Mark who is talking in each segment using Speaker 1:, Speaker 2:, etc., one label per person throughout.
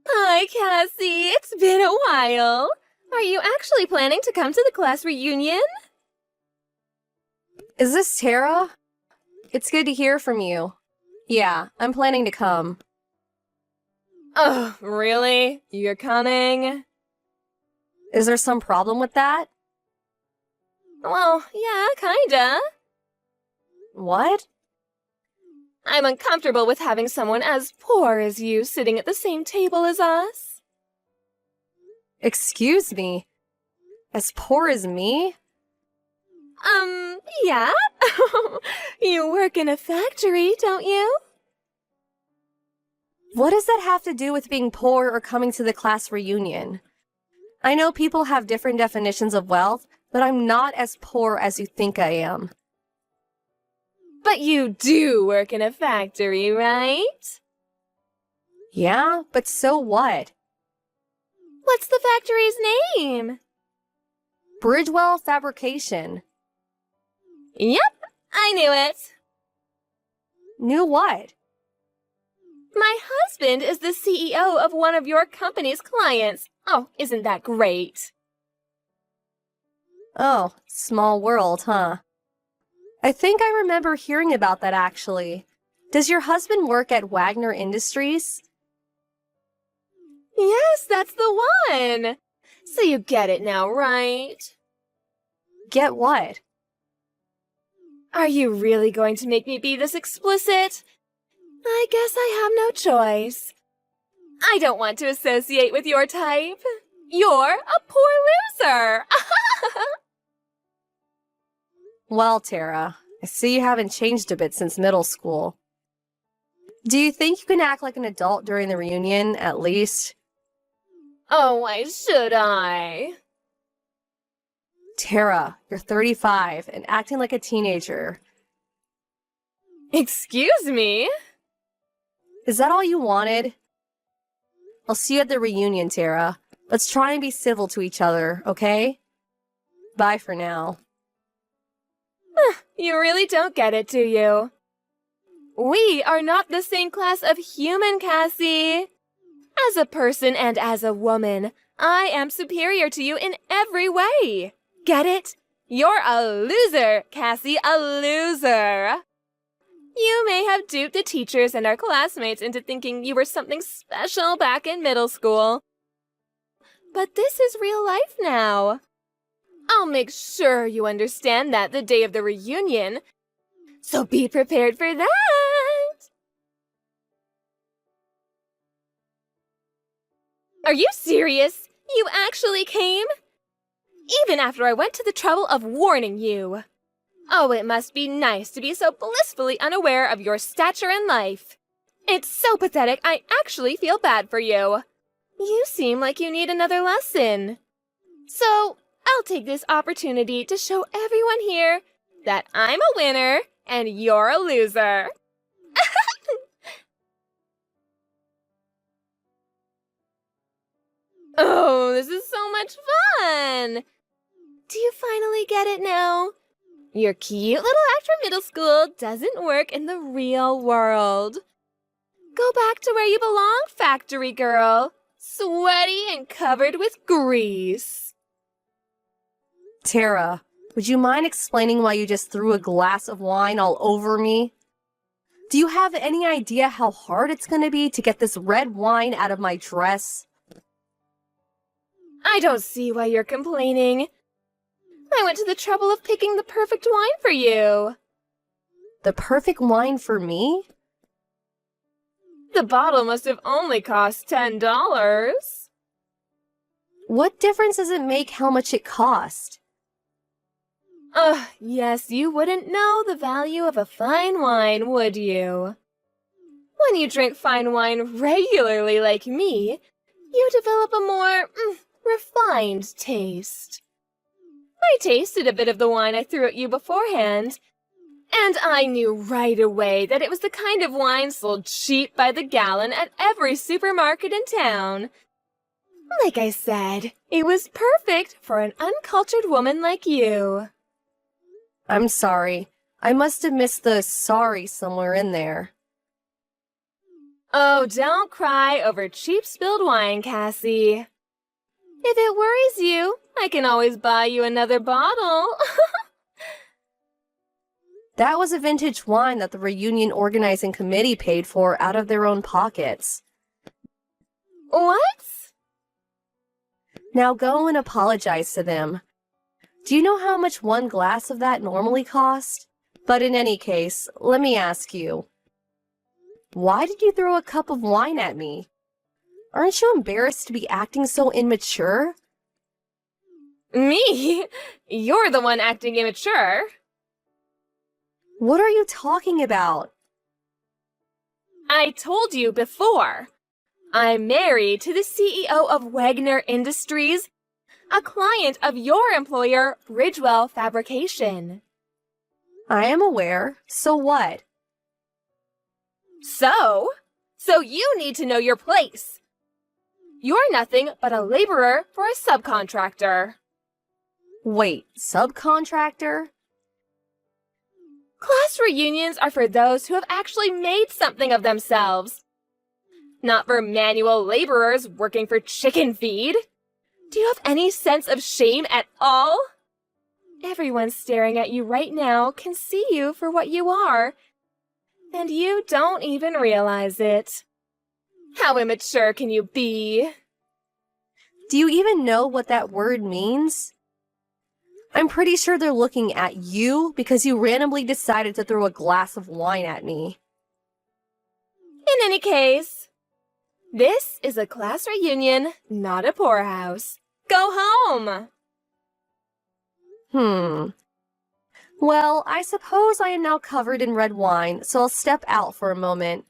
Speaker 1: Hi, Cassie. It's been a while. Are you actually planning to come to the class reunion?
Speaker 2: Is this Tara? It's good to hear from you. Yeah, I'm planning to come.
Speaker 1: Oh, really? You're coming?
Speaker 2: Is there some problem with that?
Speaker 1: Well, yeah, kinda.
Speaker 2: What?
Speaker 1: I'm uncomfortable with having someone as poor as you sitting at the same table as us.
Speaker 2: Excuse me? As poor as me?
Speaker 1: Yeah? You work in a factory, don't you?
Speaker 2: What does that have to do with being poor or coming to the class reunion? I know people have different definitions of wealth, but I'm not as poor as you think I am.
Speaker 1: But you do work in a factory, right?
Speaker 2: Yeah, but so what?
Speaker 1: What's the factory's name?
Speaker 2: Bridgewell Fabrication.
Speaker 1: Yep, I knew it.
Speaker 2: Knew what?
Speaker 1: My husband is the CEO of one of your company's clients. Oh, isn't that great?
Speaker 2: Oh, small world, huh? I think I remember hearing about that actually. Does your husband work at Wagner Industries?
Speaker 1: Yes, that's the one. So you get it now, right?
Speaker 2: Get what?
Speaker 1: Are you really going to make me be this explicit? I guess I have no choice. I don't want to associate with your type. You're a poor loser.
Speaker 2: Well, Tara, I see you haven't changed a bit since middle school. Do you think you can act like an adult during the reunion, at least?
Speaker 1: Oh, why should I?
Speaker 2: Tara, you're 35 and acting like a teenager.
Speaker 1: Excuse me?
Speaker 2: Is that all you wanted? I'll see you at the reunion, Tara. Let's try and be civil to each other, okay? Bye for now.
Speaker 1: You really don't get it, do you? We are not the same class of human, Cassie. As a person and as a woman, I am superior to you in every way. Get it? You're a loser, Cassie, a loser. You may have duped the teachers and our classmates into thinking you were something special back in middle school. But this is real life now. I'll make sure you understand that the day of the reunion. So be prepared for that. Are you serious? You actually came? Even after I went to the trouble of warning you. Oh, it must be nice to be so blissfully unaware of your stature in life. It's so pathetic, I actually feel bad for you. You seem like you need another lesson. So, I'll take this opportunity to show everyone here that I'm a winner and you're a loser. Oh, this is so much fun! Do you finally get it now? Your cute little act from middle school doesn't work in the real world. Go back to where you belong, factory girl. Sweaty and covered with grease.
Speaker 2: Tara, would you mind explaining why you just threw a glass of wine all over me? Do you have any idea how hard it's going to be to get this red wine out of my dress?
Speaker 1: I don't see why you're complaining. I went to the trouble of picking the perfect wine for you.
Speaker 2: The perfect wine for me?
Speaker 1: The bottle must have only cost $10.
Speaker 2: What difference does it make how much it cost?
Speaker 1: Yes, you wouldn't know the value of a fine wine, would you? When you drink fine wine regularly like me, you develop a more refined taste. I tasted a bit of the wine I threw at you beforehand, and I knew right away that it was the kind of wine sold cheap by the gallon at every supermarket in town. Like I said, it was perfect for an uncultured woman like you.
Speaker 2: I'm sorry. I must have missed the sorry somewhere in there.
Speaker 1: Oh, don't cry over cheap spilled wine, Cassie. If it worries you, I can always buy you another bottle.
Speaker 2: That was a vintage wine that the reunion organizing committee paid for out of their own pockets.
Speaker 1: What?
Speaker 2: Now go and apologize to them. Do you know how much one glass of that normally costs? But in any case, let me ask you. Why did you throw a cup of wine at me? Aren't you embarrassed to be acting so immature?
Speaker 1: Me? You're the one acting immature.
Speaker 2: What are you talking about?
Speaker 1: I told you before. I'm married to the CEO of Wagner Industries, a client of your employer, Bridgewell Fabrication.
Speaker 2: I am aware. So what?
Speaker 1: So you need to know your place. You're nothing but a laborer for a subcontractor.
Speaker 2: Wait, subcontractor?
Speaker 1: Class reunions are for those who have actually made something of themselves, not for manual laborers working for chicken feed. Do you have any sense of shame at all? Everyone staring at you right now can see you for what you are, and you don't even realize it. How immature can you be?
Speaker 2: Do you even know what that word means? I'm pretty sure they're looking at you because you randomly decided to throw a glass of wine at me.
Speaker 1: In any case, this is a class reunion, not a poorhouse. Go home!
Speaker 2: Well, I suppose I am now covered in red wine, so I'll step out for a moment.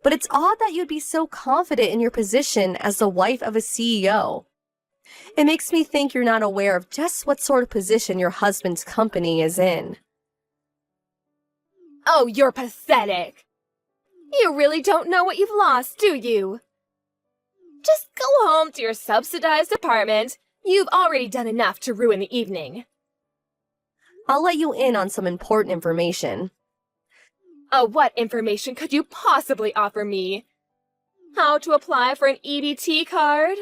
Speaker 2: But it's odd that you'd be so confident in your position as the wife of a CEO. It makes me think you're not aware of just what sort of position your husband's company is in.
Speaker 1: Oh, you're pathetic. You really don't know what you've lost, do you? Just go home to your subsidized apartment. You've already done enough to ruin the evening.
Speaker 2: I'll let you in on some important information.
Speaker 1: Oh, what information could you possibly offer me? How to apply for an EBT card?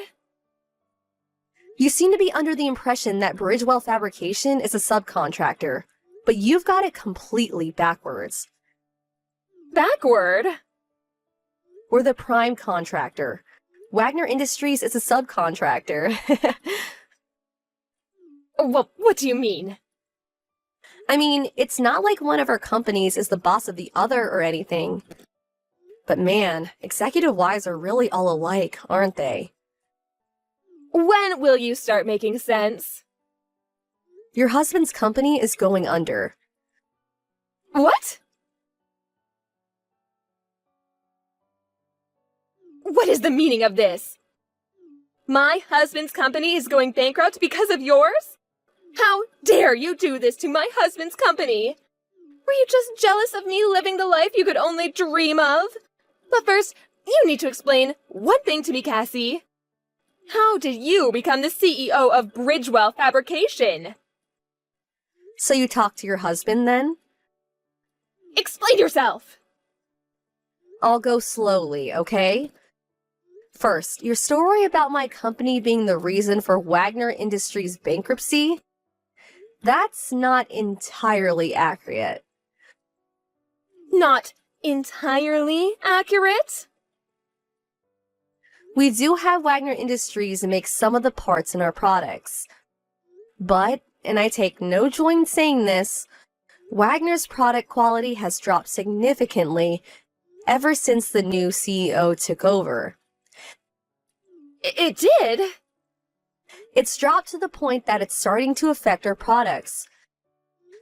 Speaker 2: You seem to be under the impression that Bridgewell Fabrication is a subcontractor, but you've got it completely backwards.
Speaker 1: Backward?
Speaker 2: We're the prime contractor. Wagner Industries is a subcontractor.
Speaker 1: Well, what do you mean?
Speaker 2: I mean, it's not like one of our companies is the boss of the other or anything. But man, executive wives are really all alike, aren't they?
Speaker 1: When will you start making sense?
Speaker 2: Your husband's company is going under.
Speaker 1: What? What is the meaning of this? My husband's company is going bankrupt because of yours? How dare you do this to my husband's company? Were you just jealous of me living the life you could only dream of? But first, you need to explain one thing to me, Cassie. How did you become the CEO of Bridgewell Fabrication?
Speaker 2: So you talked to your husband then?
Speaker 1: Explain yourself!
Speaker 2: I'll go slowly, okay? First, your story about my company being the reason for Wagner Industries' bankruptcy? That's not entirely accurate.
Speaker 1: Not entirely accurate?
Speaker 2: We do have Wagner Industries make some of the parts in our products. But, and I take no joy in saying this, Wagner's product quality has dropped significantly ever since the new CEO took over.
Speaker 1: It did?
Speaker 2: It's dropped to the point that it's starting to affect our products.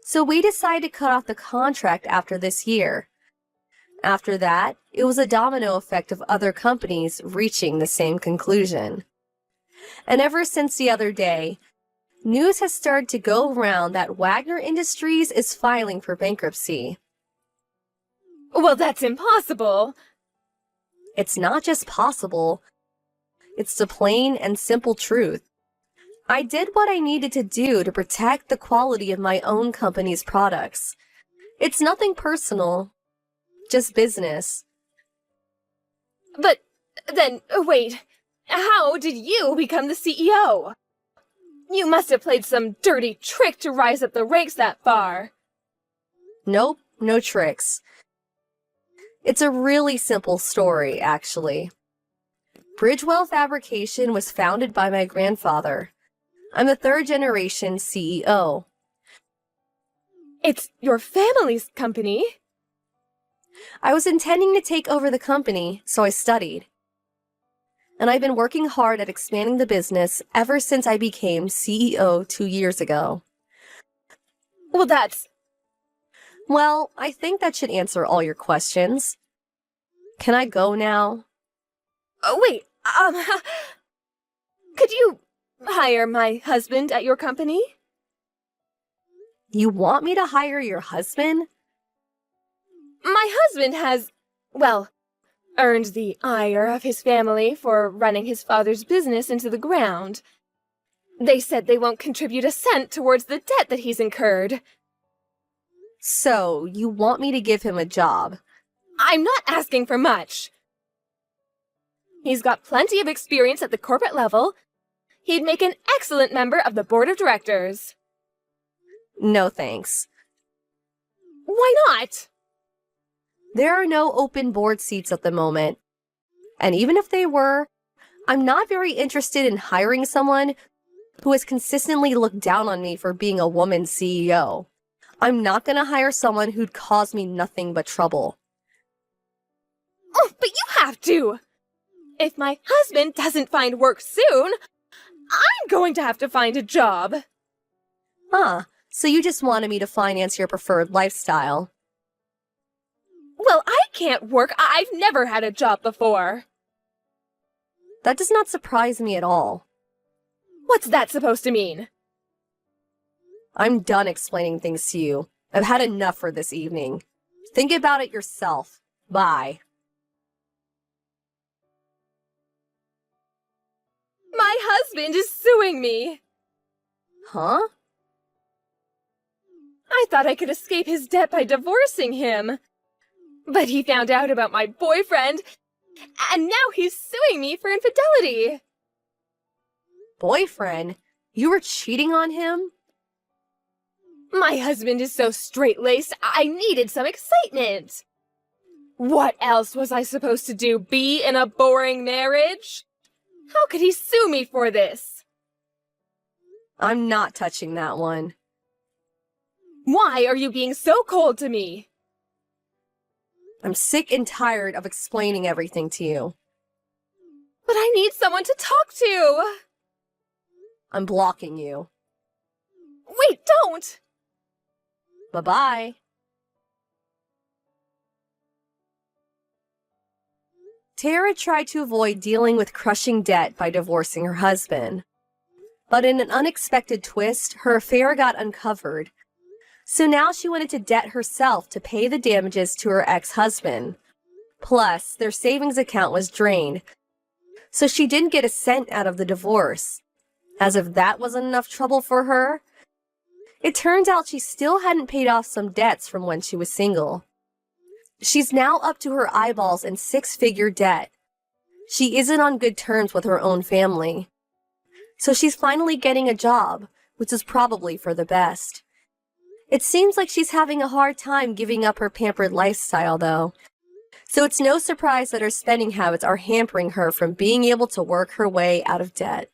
Speaker 2: So we decided to cut off the contract after this year. After that, it was a domino effect of other companies reaching the same conclusion. And ever since the other day, news has started to go around that Wagner Industries is filing for bankruptcy.
Speaker 1: Well, that's impossible.
Speaker 2: It's not just possible. It's the plain and simple truth. I did what I needed to do to protect the quality of my own company's products. It's nothing personal, just business.
Speaker 1: But then, wait, how did you become the CEO? You must have played some dirty trick to rise up the ranks that far.
Speaker 2: Nope, no tricks. It's a really simple story, actually. Bridgewell Fabrication was founded by my grandfather. I'm the third-generation CEO.
Speaker 1: It's your family's company?
Speaker 2: I was intending to take over the company, so I studied. And I've been working hard at expanding the business ever since I became CEO 2 years ago.
Speaker 1: Well,
Speaker 2: Well, I think that should answer all your questions. Can I go now?
Speaker 1: Oh, wait, could you hire my husband at your company?
Speaker 2: You want me to hire your husband?
Speaker 1: My husband has, well, earned the ire of his family for running his father's business into the ground. They said they won't contribute a cent towards the debt that he's incurred.
Speaker 2: So, you want me to give him a job?
Speaker 1: I'm not asking for much. He's got plenty of experience at the corporate level. He'd make an excellent member of the board of directors.
Speaker 2: No thanks.
Speaker 1: Why not?
Speaker 2: There are no open board seats at the moment. And even if they were, I'm not very interested in hiring someone who has consistently looked down on me for being a woman CEO. I'm not going to hire someone who'd cause me nothing but trouble.
Speaker 1: Oh, but you have to! If my husband doesn't find work soon, I'm going to have to find a job.
Speaker 2: So you just wanted me to finance your preferred lifestyle.
Speaker 1: Well, I can't work. I've never had a job before.
Speaker 2: That does not surprise me at all.
Speaker 1: What's that supposed to mean?
Speaker 2: I'm done explaining things to you. I've had enough for this evening. Think about it yourself. Bye.
Speaker 1: My husband is suing me.
Speaker 2: Huh?
Speaker 1: I thought I could escape his debt by divorcing him. But he found out about my boyfriend, and now he's suing me for infidelity.
Speaker 2: Boyfriend? You were cheating on him?
Speaker 1: My husband is so straight-laced, I needed some excitement. What else was I supposed to do, be in a boring marriage? How could he sue me for this?
Speaker 2: I'm not touching that one.
Speaker 1: Why are you being so cold to me?
Speaker 2: I'm sick and tired of explaining everything to you.
Speaker 1: But I need someone to talk to.
Speaker 2: I'm blocking you.
Speaker 1: Wait, don't!
Speaker 2: Bye-bye. Tara tried to avoid dealing with crushing debt by divorcing her husband. But in an unexpected twist, her affair got uncovered. So now she went into debt herself to pay the damages to her ex-husband. Plus, their savings account was drained, so she didn't get a cent out of the divorce. As if that wasn't enough trouble for her, it turns out she still hadn't paid off some debts from when she was single. She's now up to her eyeballs in six-figure debt. She isn't on good terms with her own family. So she's finally getting a job, which is probably for the best. It seems like she's having a hard time giving up her pampered lifestyle, though. So it's no surprise that her spending habits are hampering her from being able to work her way out of debt.